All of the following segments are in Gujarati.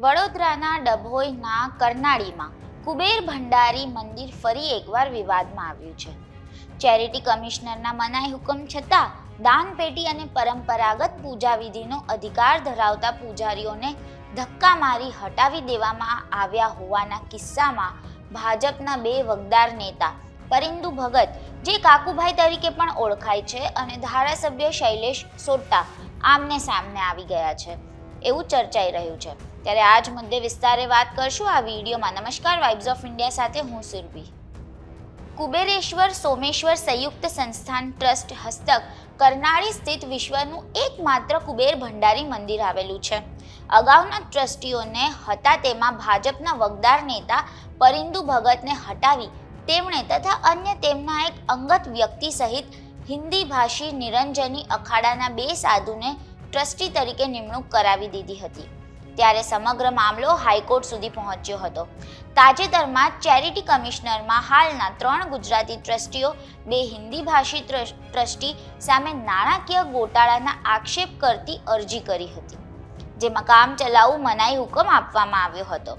વડોદરાના ડભોઈના કરનાળીમાં કુબેર ભંડારી મંદિર ફરી એકવાર વિવાદમાં આવ્યું છે. ચેરિટી કમિશનરના મનાઈ હુકમ છતાં દાનપેટી અને પરંપરાગત પૂજા વિધિનો અધિકાર ધરાવતા પૂજારીઓને ધક્કા મારી હટાવી દેવામાં આવ્યા હોવાના કિસ્સામાં ભાજપના બે વગદાર નેતા પરિંદુ ભગત, જે કાકુભાઈ તરીકે પણ ઓળખાય છે, અને ધારાસભ્ય શૈલેષ સોટા આમને સામને આવી ગયા છે એવું ચર્ચાઈ રહ્યું છે. ત્યારે આ જ મુદ્દે વિસ્તારે વાત કરશું આ વિડીયોમાં. નમસ્કાર, વાઇબ્સ ઓફ ઇન્ડિયા સાથે હું સુરભી. કુબેરેશ્વર સોમેશ્વર સંયુક્ત સંસ્થાન ટ્રસ્ટ હસ્તક કરનાળી સ્થિત વિશ્વનું એકમાત્ર કુબેર ભંડારી મંદિર આવેલું છે. અગાઉના ટ્રસ્ટીઓને હતા તેમાં ભાજપના વગદાર નેતા પરિંદુ ભગતને હટાવી તેમણે તથા અન્ય તેમના એક અંગત વ્યક્તિ સહિત હિન્દી ભાષી નિરંજની અખાડાના બે સાધુને ટ્રસ્ટી તરીકે નિમણૂક કરાવી દીધી હતી. ત્યારે સમગ્ર મામલો હાઈકોર્ટ સુધી પહોંચ્યો હતો. તાજેતરમાં ચેરિટી કમિશનરમાં હાલના 3 ગુજરાતી ટ્રસ્ટીઓ, 2 હિન્દી ભાષી ટ્રસ્ટી સામે નાણાકીય ગોટાળાના આક્ષેપ કરતી અરજી કરી હતી, જેમાં કામચલાઉ મનાઈ હુકમ આપવામાં આવ્યો હતો.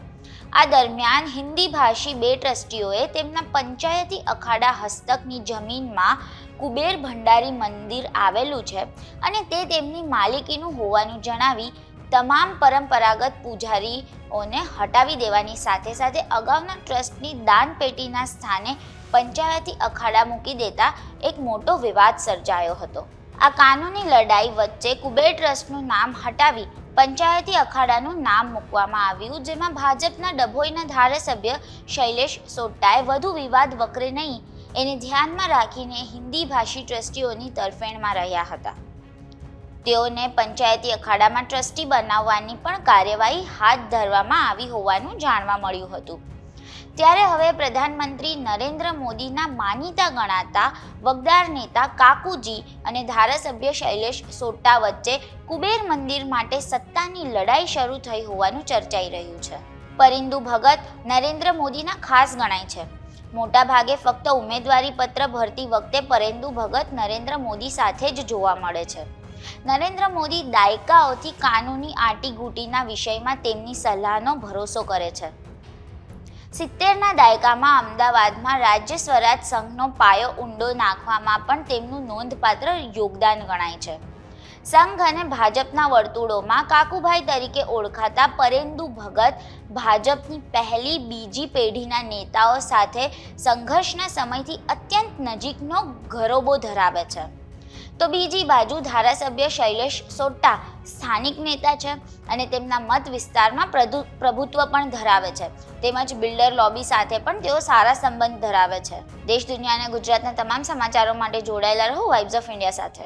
આ દરમિયાન હિન્દી ભાષી 2 ટ્રસ્ટીઓએ તેમના પંચાયતી અખાડા હસ્તકની જમીનમાં કુબેર ભંડારી મંદિર આવેલું છે અને તે તેમની માલિકીનું હોવાનું જણાવી તમામ પરંપરાગત પૂજારીઓને હટાવી દેવાની સાથે સાથે અગાઉના ટ્રસ્ટની દાનપેટીના સ્થાને પંચાયતી અખાડા મૂકી દેતા એક મોટો વિવાદ સર્જાયો હતો. આ કાનૂની લડાઈ વચ્ચે કુબેર ટ્રસ્ટનું નામ હટાવી પંચાયતી અખાડાનું નામ મૂકવામાં આવ્યું, જેમાં ભાજપના ડભોઈના ધારાસભ્ય શૈલેષ સોટાએ વધુ વિવાદ વકરે નહીં એને ધ્યાનમાં રાખીને હિન્દી ભાષી ટ્રસ્ટીઓની તરફેણમાં રહ્યા હતા. તેઓને પંચાયતી અખાડામાં ટ્રસ્ટી બનાવવાની પણ કાર્યવાહી હાથ ધરવામાં આવી હોવાનું જાણવા મળ્યું હતું. ત્યારે હવે પ્રધાનમંત્રી નરેન્દ્ર મોદીના માનીતા ગણાતા વગદાર નેતા કાકુજી અને ધારાસભ્ય શૈલેષ સોટા વચ્ચે કુબેર મંદિર માટે સત્તાની લડાઈ શરૂ થઈ હોવાનું ચર્ચાઈ રહ્યું છે. પરિંદુ ભગત નરેન્દ્ર મોદીના ખાસ ગણાય છે. મોટા ભાગે ફક્ત ઉમેદવારી પત્ર ભરતી વખતે પરિંદુ ભગત નરેન્દ્ર મોદી સાથે જ જોવા મળે છે. નરેન્દ્ર મોદી દાયકાઓથી કાનૂની આંટીઘૂંટીના વિષયમાં તેમની સલાહનો ભરોસો કરે છે. 70ના દાયકામાં અમદાવાદમાં રાજ્ય સ્વરાજ સંઘનો પાયો ઊંડો નાખવામાં પણ તેમનું નોંધપાત્ર યોગદાન ગણાય છે. સંઘ અને ભાજપના વર્તુળોમાં કાકુભાઈ તરીકે ઓળખાતા પરિંદુ ભગત ભાજપની પહેલી બીજી પેઢીના નેતાઓ સાથે સંઘર્ષના સમયથી અત્યંત નજીકનો ઘરોબો ધરાવે છે. તો બીજી બાજુ ધારાસભ્ય શૈલેષ સોટા સ્થાનિક નેતા છે અને તેમના મત વિસ્તારમાં પ્રભુત્વ પણ ધરાવે છે. તેમજ બિલ્ડર લોબી સાથે પણ તેઓ સારા સંબંધ ધરાવે છે. દેશ, દુનિયા અને ગુજરાતના તમામ સમાચારો માટે જોડાયેલા રહો વાઇબ્સ ઓફ ઇન્ડિયા સાથે.